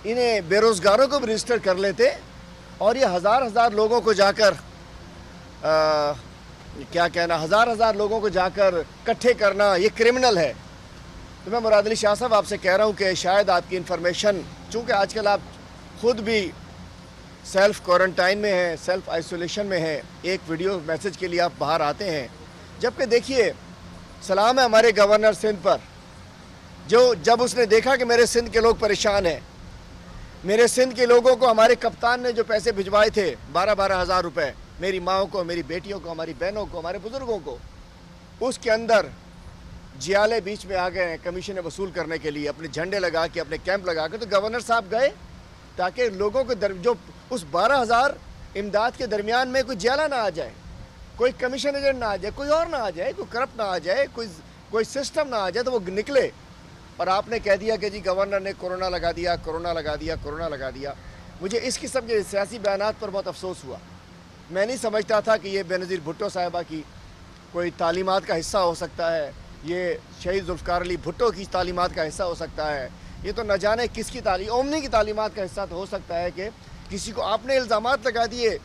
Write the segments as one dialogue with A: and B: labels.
A: انہیں بے روزگاروں کو بھی رجسٹر کر لیتے اور یہ ہزار لوگوں کو جا کر کیا کہنا ہزار لوگوں کو جا کر اکٹھے کرنا یہ کرمنل ہے. تو میں مراد علی شاہ صاحب آپ سے کہہ رہا ہوں کہ شاید آپ کی انفارمیشن، چونکہ آج کل آپ خود بھی سیلف کوارنٹائن میں ہیں، سیلف آئسولیشن میں ہیں، ایک ویڈیو میسج کے لیے آپ باہر آتے ہیں، جبکہ دیکھیے سلام ہے ہمارے گورنر سندھ پر، جب اس نے دیکھا کہ میرے سندھ کے لوگ پریشان ہیں، میرے سندھ کے لوگوں کو ہمارے کپتان نے جو پیسے بھجوائے تھے 12 ہزار روپے، میری ماؤں کو، میری بیٹیوں کو، ہماری بہنوں کو، ہمارے بزرگوں کو، اس کے اندر جیالے بیچ میں آ گئے ہیں کمیشنیں وصول کرنے کے لیے، اپنے جھنڈے لگا کے، اپنے کیمپ لگا کے. تو گورنر صاحب گئے تاکہ لوگوں کو جو اس 12,000 امداد کے درمیان میں کوئی جیالہ نہ آ جائے، کوئی کمیشن ایجنٹ نہ آ جائے، کوئی اور نہ آ جائے، کوئی کرپٹ نہ آ جائے، کوئی سسٹم نہ آ جائے، تو وہ نکلے. اور آپ نے کہہ دیا کہ جی گورنر نے کورونا لگا دیا. مجھے اس قسم کے سیاسی بیانات پر بہت افسوس ہوا. میں نہیں سمجھتا تھا کہ یہ بے نظیر بھٹو صاحبہ کی کوئی تعلیمات کا حصہ ہو سکتا ہے، یہ شہید ذوالفقار علی بھٹو کی تعلیمات کا حصہ ہو سکتا ہے، یہ تو نہ جانے کس کی اومنی کی تعلیمات کا حصہ تو ہو سکتا ہے کہ کسی کو آپ نے الزامات لگا دیے.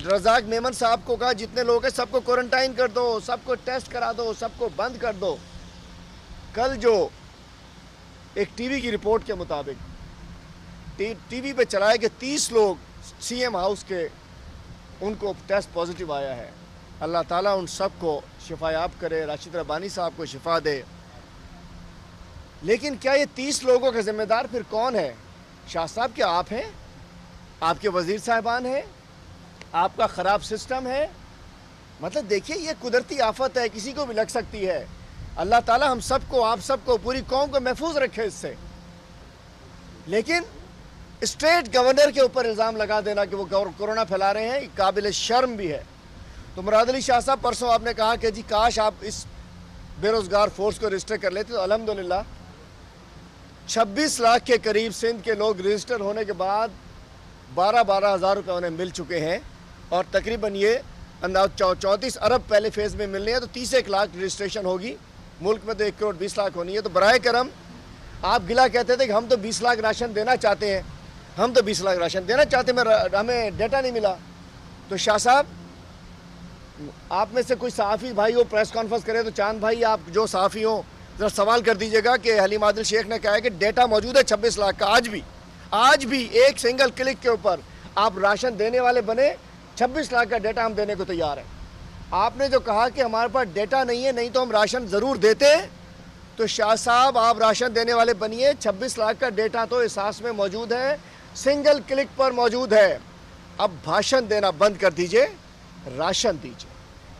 A: رزاق میمن صاحب کو کہا جتنے لوگ ہیں سب کو کوارنٹائن کر دو، سب کو ٹیسٹ کرا دو، سب کو بند کر دو. کل جو ایک ٹی وی کی رپورٹ کے مطابق ٹی وی پہ چلائے کہ 30 لوگ سی ایم ہاؤس کے ان کو ٹیسٹ پازیٹیو آیا ہے. اللہ تعالیٰ ان سب کو شفا یاب کرے، راشد ربانی صاحب کو شفا دے. لیکن کیا یہ 30 لوگوں کا ذمہ دار پھر کون ہے؟ شاہ صاحب کیا آپ ہیں؟ آپ کے وزیر صاحبان ہیں؟ آپ کا خراب سسٹم ہے؟ مطلب دیکھیے یہ قدرتی آفت ہے، کسی کو بھی لگ سکتی ہے. اللہ تعالیٰ ہم سب کو، آپ سب کو، پوری قوم کو محفوظ رکھے اس سے. لیکن اسٹریٹ گورنر کے اوپر الزام لگا دینا کہ وہ کورونا پھیلا رہے ہیں، یہ قابل شرم بھی ہے. تو مراد علی شاہ صاحب پرسوں آپ نے کہا کہ جی کاش آپ اس بے روزگار فورس کو رجسٹر کر لیتے. تو الحمدللہ 26 لاکھ کے قریب سندھ کے لوگ رجسٹر ہونے کے بعد 12 ہزار روپے انہیں مل چکے ہیں، اور تقریباً یہ 34 ارب پہلے فیز میں ملنے ہیں. تو 31 لاکھ رجسٹریشن ہوگی. ملک میں تو 1 کروڑ 20 لاکھ ہونی ہے. تو برائے کرم آپ گلا کہتے تھے کہ ہم تو 20 لاکھ راشن دینا چاہتے ہیں، ہم تو 20 لاکھ راشن دینا چاہتے ہیں، ہمیں ڈیٹا نہیں ملا. تو شاہ صاحب آپ میں سے کوئی صحافی بھائی وہ پریس کانفرنس کرے تو چاند بھائی آپ جو صحافی ہوں ذرا سوال کر دیجئے گا کہ حلیم عادل شیخ نے کہا ہے کہ ڈیٹا موجود ہے 26 لاکھ کا. آج بھی ایک سنگل کلک کے اوپر آپ راشن دینے والے بنے، 26 لاکھ کا ڈیٹا ہم دینے کو تیار ہیں. آپ نے جو کہا کہ ہمارے پاس ڈیٹا نہیں ہے، نہیں تو ہم راشن ضرور دیتے. تو شاہ صاحب آپ راشن دینے والے بنیے. 26 لاکھ کا ڈیٹا تو احساس میں موجود ہے، سنگل کلک پر موجود ہے. اب بھاشن دینا بند کر دیجئے، راشن دیجئے.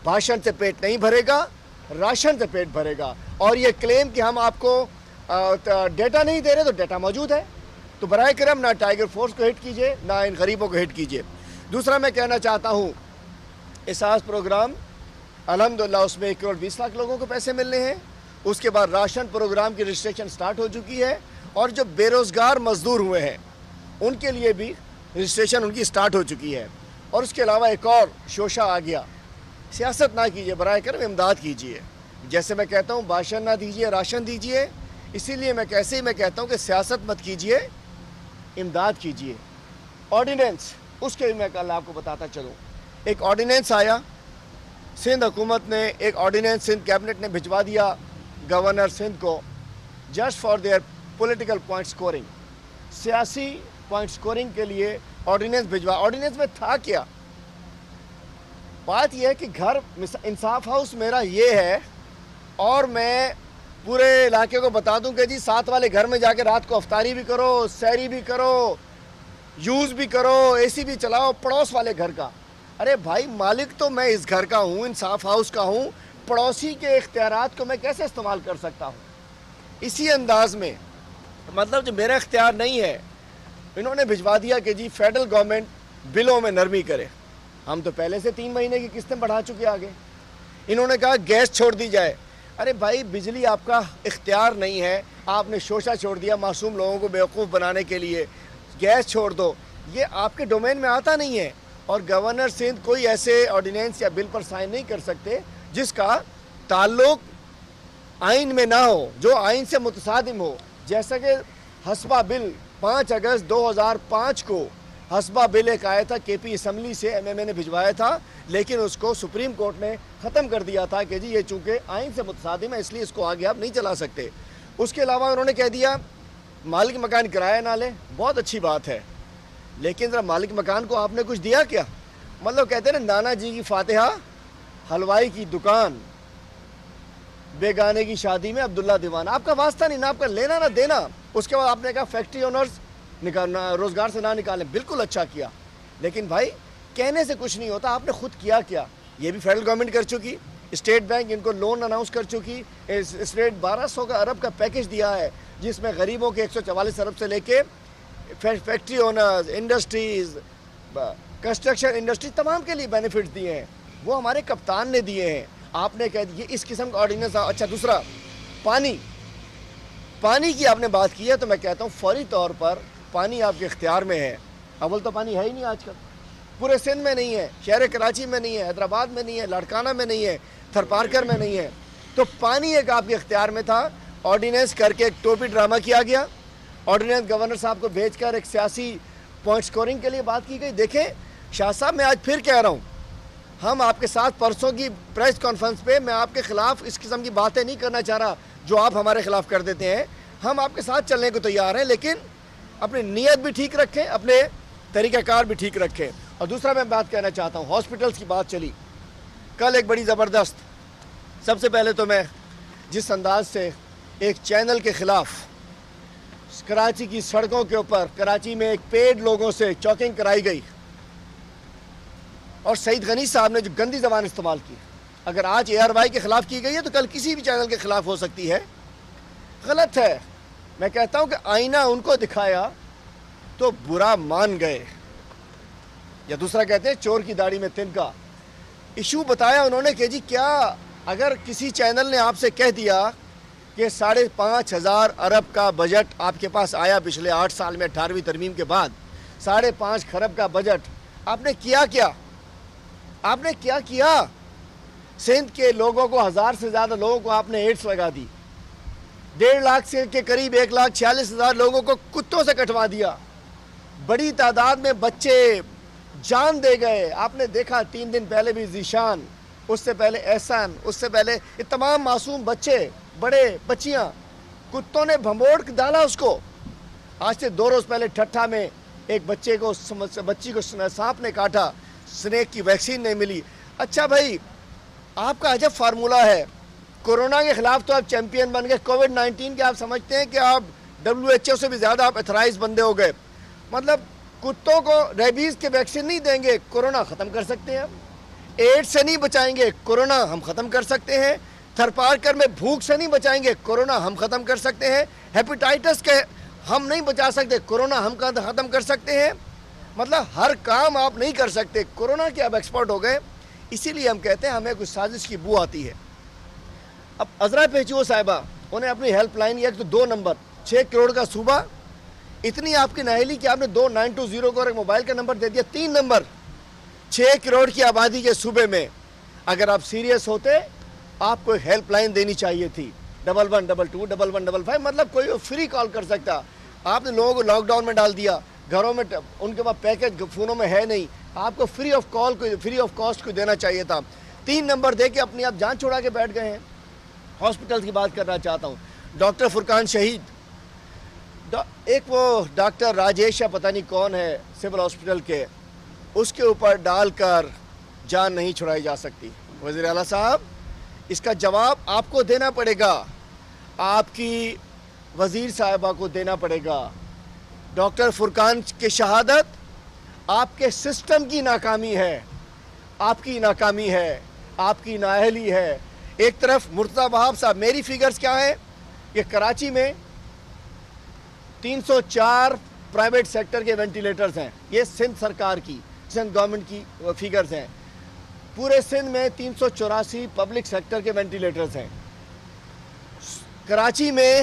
A: بھاشن سے پیٹ نہیں بھرے گا، راشن سے پیٹ بھرے گا. اور یہ کلیم کہ ہم آپ کو ڈیٹا نہیں دے رہے، تو ڈیٹا موجود ہے. تو برائے کرم نہ ٹائیگر فورس کو ہٹ کیجئے، نہ ان غریبوں کو ہٹ کیجئے. دوسرا میں کہنا چاہتا ہوں، احساس پروگرام الحمدللہ اس میں 1 کروڑ 20 لاکھ لوگوں کو پیسے ملنے ہیں. اس کے بعد راشن پروگرام کی رجسٹریشن سٹارٹ ہو چکی ہے، اور جو بے روزگار مزدور ہوئے ہیں ان کے لیے بھی رجسٹریشن ان کی سٹارٹ ہو چکی ہے. اور اس کے علاوہ ایک اور شوشہ آ گیا. سیاست نہ کیجئے، برائے کرم امداد کیجئے. جیسے میں کہتا ہوں بھاشن نہ دیجئے، راشن دیجئے. اسی لیے میں کہتا ہوں کہ سیاست مت کیجئے، امداد کیجئے. آرڈیننس، اس کے بھی میں کل آپ کو بتاتا چلوں. ایک آرڈیننس آیا، سندھ حکومت نے ایک آرڈیننس سندھ کیبنٹ نے بھجوا دیا گورنر سندھ کو، just for their political point scoring, سیاسی پوائنٹ سکورنگ کے لیے آرڈیننس بھجوا. آرڈیننس میں تھا کیا؟ بات یہ ہے کہ گھر انصاف ہاؤس میرا یہ ہے، اور میں پورے علاقے کو بتا دوں کہ جی ساتھ والے گھر میں جا کے رات کو افطاری بھی کرو، سحری بھی کرو، یوز بھی کرو، اے سی بھی چلاؤ پڑوس والے گھر کا. ارے بھائی مالک تو میں اس گھر کا ہوں، انصاف ہاؤس کا ہوں، پڑوسی کے اختیارات کو میں کیسے استعمال کر سکتا ہوں؟ اسی انداز میں مطلب جو میرا اختیار نہیں ہے، انہوں نے بھجوا دیا کہ جی فیڈرل گورنمنٹ بلوں میں نرمی کرے. ہم تو پہلے سے 3 مہینے کی قسطیں بڑھا چکے آگے. انہوں نے کہا گیس چھوڑ دی جائے. ارے بھائی بجلی آپ کا اختیار نہیں ہے، آپ نے شوشہ چھوڑ دیا معصوم لوگوں کو بیوقوف بنانے کے لیے. گیس چھوڑ دو، یہ آپ کے ڈومین میں آتا نہیں ہے. اور گورنر سندھ کوئی ایسے آرڈیننس یا بل پر سائن نہیں کر سکتے جس کا تعلق آئین میں نہ ہو، جو آئین سے متصادم ہو. جیسا کہ حسبہ بل 5 اگست 2005 کو حسبہ بل ایک آیا تھا KP اسمبلی سے, MMA نے بھجوایا تھا, لیکن اس کو سپریم کورٹ نے ختم کر دیا تھا کہ جی یہ چونکہ آئین سے متصادم ہے اس لیے اس کو آگے آپ نہیں چلا سکتے. اس کے علاوہ انہوں نے کہہ دیا مالک مکان کرایہ نہ لے, بہت اچھی بات ہے, لیکن ذرا مالک مکان کو آپ نے کچھ دیا کیا؟ مطلب کہتے ہیں نا نانا جی کی فاتحہ حلوائی کی دکان, بیگانے کی شادی میں عبداللہ دیوانہ. آپ کا واسطہ نہیں, نہ آپ کا لینا نہ دینا. اس کے بعد آپ نے کہا فیکٹری اونرز روزگار سے نہ نکالیں. بالکل اچھا کیا, لیکن بھائی کہنے سے کچھ نہیں ہوتا, آپ نے خود کیا کیا؟ یہ بھی فیڈرل گورنمنٹ کر چکی, اسٹیٹ بینک ان کو لون اناؤنس کر چکی, اسٹیٹ 1200 ارب کا پیکج دیا ہے جس میں غریبوں کے 144 ارب سے لے کے factory owners, industries, construction industry تمام کے لیے بینیفٹس دیے ہیں. وہ ہمارے کپتان نے دیے ہیں. آپ نے کہہ دیا اس قسم کا آرڈیننس. اچھا دوسرا پانی کی آپ نے بات کی ہے تو میں کہتا ہوں فوری طور پر پانی آپ کے اختیار میں ہے. اول تو پانی ہے ہی نہیں آج کل, پورے سندھ میں نہیں ہے, شہر کراچی میں نہیں ہے, حیدرآباد میں نہیں ہے, لاڑکانہ میں نہیں ہے, تھرپارکر میں نہیں ہے. تو پانی ایک آپ کے اختیار میں تھا, آرڈیننس کر کے ایک ٹوپی ڈرامہ کیا گیا. آرڈیننس گورنر صاحب کو بھیج کر ایک سیاسی پوائنٹ سکورنگ کے لیے بات کی گئی. دیکھیں شاہ صاحب, میں آج پھر کہہ رہا ہوں, ہم آپ کے ساتھ پرسوں کی پریس کانفرنس پہ میں آپ کے خلاف اس قسم کی باتیں نہیں کرنا چاہ رہا جو آپ ہمارے خلاف کر دیتے ہیں. ہم آپ کے ساتھ چلنے کو تیار ہیں, لیکن اپنی نیت بھی ٹھیک رکھیں, اپنے طریقہ کار بھی ٹھیک رکھیں. اور دوسرا میں بات کہنا چاہتا ہوں, ہاسپٹلس کی بات چلی کل ایک بڑی زبردست. سب سے پہلے تو میں جس انداز سے ایک چینل کے خلاف کراچی کی سڑکوں کے اوپر کراچی میں ایک پیڈ لوگوں سے چوکنگ کرائی گئی, اور سعید غنی صاحب نے جو گندی زبان استعمال کی, اگر آج ARY کے خلاف کی گئی ہے تو کل کسی بھی چینل کے خلاف ہو سکتی ہے, غلط ہے. میں کہتا ہوں کہ آئینہ ان کو دکھایا تو برا مان گئے, یا دوسرا کہتے ہیں چور کی داڑھی میں تنکا. ایشو بتایا انہوں نے کہ جی کیا اگر کسی چینل نے آپ سے کہہ دیا کہ 5,500 ارب کا بجٹ آپ کے پاس آیا پچھلے 8 سال میں 18ویں ترمیم کے بعد, 5.5 خرب کا بجٹ, آپ نے کیا کیا؟ آپ نے کیا کیا؟ سندھ کے لوگوں کو 1000 سے زیادہ لوگوں کو آپ نے ایڈس لگا دی, 1.5 لاکھ سے کے قریب 1,46,000 لوگوں کو کتوں سے کٹوا دیا, بڑی تعداد میں بچے جان دے گئے. آپ نے دیکھا 3 دن پہلے بھی ذیشان, اس سے پہلے احسان, اس سے پہلے یہ تمام معصوم بچے, بڑے بچیاں, کتوں نے بھموڑ ڈالا اس کو. آج سے 2 روز پہلے ٹھٹھا میں ایک بچی کو سانپ نے کاٹا, سنیک کی ویکسین نہیں ملی. اچھا بھائی آپ کا عجب فارمولہ ہے, کورونا کے خلاف تو آپ چیمپئن بن گئے, کووڈ-19 کے آپ سمجھتے ہیں کہ آپ WHO سے بھی زیادہ آپ ایتھرائز بندے ہو گئے. مطلب کتوں کو ریبیز کے ویکسین نہیں دیں گے, کورونا ختم کر سکتے ہیں. ایڈز سے نہیں بچائیں گے, کورونا ہم ختم کر سکتے ہیں. تھرپارکر میں بھوک سے نہیں بچائیں گے, کورونا ہم ختم کر سکتے ہیں. ہیپیٹائٹس کے ہم نہیں بچا سکتے, کورونا ہم ختم کر سکتے ہیں. مطلب ہر کام آپ نہیں کر سکتے, کورونا کے اب ایکسپرٹ ہو گئے. اسی لیے ہم کہتے ہیں ہمیں کچھ سازش کی بو آتی ہے. اب عذرا پیچو صاحبہ انہیں اپنی ہیلپ لائن یا تو 2 نمبر 6 کروڑ کا صوبہ, اتنی آپ کی نااہلی کہ آپ نے 2920 کو ایک موبائل کا نمبر دے دیا. 3 نمبر 6 کروڑ کی آبادی کے صوبے میں, اگر آپ سیریس ہوتے آپ کو ہیلپ لائن دینی چاہیے تھی, 1122 1155. مطلب کوئی فری کال کر سکتا. آپ نے لوگوں کو لاک ڈاؤن میں ڈال دیا, گھروں میں ان کے پاس پیکج فونوں میں ہے نہیں, آپ کو فری آف کاسٹ کو دینا چاہیے تھا. 3 نمبر دے کے اپنی آپ جان چھوڑا کے بیٹھ گئے ہیں. ہاسپٹل کی بات کرنا چاہتا ہوں, ڈاکٹر فرقان شہید, ایک وہ ڈاکٹر راجیش یا پتہ نہیں کون ہے سول ہاسپٹل کے, اس کے اوپر ڈال کر جان نہیں چھڑائی جا سکتی. وزیر اعلیٰ صاحب اس کا جواب آپ کو دینا پڑے گا, آپ کی وزیر صاحبہ کو دینا پڑے گا. ڈاکٹر فرقان کی شہادت آپ کے سسٹم کی ناکامی ہے, آپ کی ناکامی ہے, آپ کی نااہلی ہے. ایک طرف مرتضیٰ وہاب صاحب, میری فیگرز کیا ہیں کہ کراچی میں 304 پرائیویٹ سیکٹر کے وینٹیلیٹرز ہیں, یہ سندھ سرکار کی, سندھ گورنمنٹ کی فیگرز ہیں. پورے سندھ میں 384 پبلک سیکٹر کے وینٹیلیٹرز ہیں. کراچی میں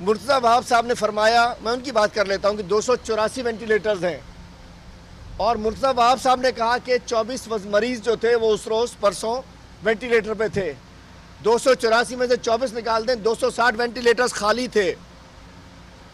A: مرتضیٰ وہاب صاحب نے فرمایا, میں ان کی بات کر لیتا ہوں, کہ 284 وینٹیلیٹرز ہیں, اور مرتضیٰ وہاب صاحب نے کہا کہ 24 مریض جو تھے وہ اس روز پرسوں وینٹیلیٹر پہ تھے. 284 میں سے 24 نکال دیں, 260 وینٹیلیٹرز خالی تھے.